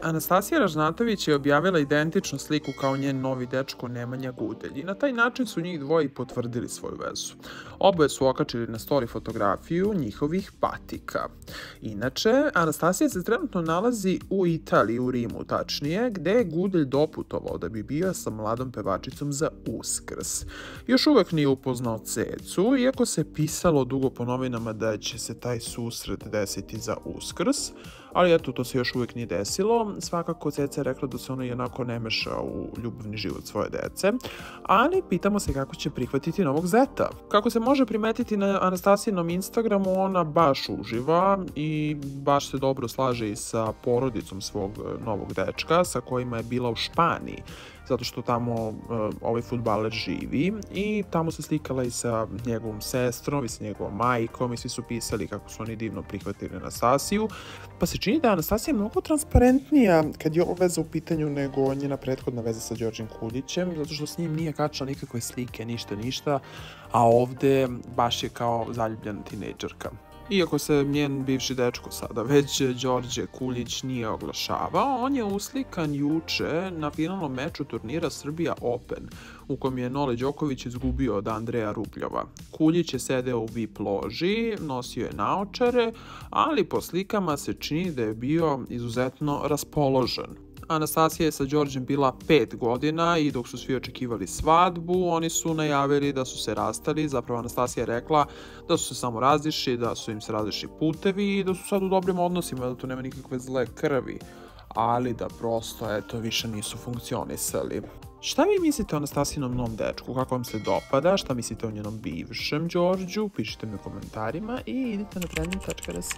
Anastasija Ražnatović je objavila identičnu sliku kao njen novi dečko Nemanja Gudelj i na taj način su njih dvoje potvrdili svoju vezu. Oboje su okačili na story fotografiju njihovih patika. Inače, Anastasija se trenutno nalazi u Italiji, u Rimu tačnije, gde je Gudelj doputovao da bi bio sa mladom pevačicom za Uskrs. Još uvek nije upoznao Cecu, iako se pisalo dugo po novinama da će se taj susret desiti za Uskrs, ali eto, to se još uvek nije desilo. Svakako, Ceca je rekla da se ona jednako ne meša u ljubavni život svoje dece, ali pitamo se kako će prihvatiti novog zeta. Kako se može primetiti na Anastasijinom Instagramu, ona baš uživa i baš se dobro slaže i sa porodicom svog novog dečka, sa kojima je bila u Španiji, zato što tamo ovaj fudbaler živi i tamo se slikala i sa njegovom sestrom i sa njegovom majkom i svi su pisali kako su oni divno prihvatili Anastasiju, pa se čini da je Anastasija mnogo transparentnija kad je ova veza u pitanju nego njena prethodna veza sa Đorđem Kuljićem, zato što s njim nije kačala nikakve slike, ništa, a ovde baš je kao zaljubljena tinejdžerka. Iako se njen bivši dečko sada već Đorđe Kuljić nije oglašavao, on je uslikan juče na finalnom meču turnira Srbija Open, u kojem je Nole Đoković izgubio od Andreja Rubljova. Kuljić je sedeo u VIP loži, nosio je naočare, ali po slikama se čini da je bio izuzetno raspoložen. Anastasija je sa Đorđem bila 5 godina i dok su svi očekivali svadbu, oni su najavili da su se rastali. Zapravo Anastasija je rekla da su se samo razišli, da su im se razišli putevi i da su sad u dobrim odnosima, da tu nema nikakve zle krvi, ali da prosto, eto, više nisu funkcionisali. Šta vi mislite o Anastasijinom novom dečku? Kako vam se dopada? Šta mislite o njenom bivšem Đorđu? Pišite mi u komentarima i idite na trending.rs.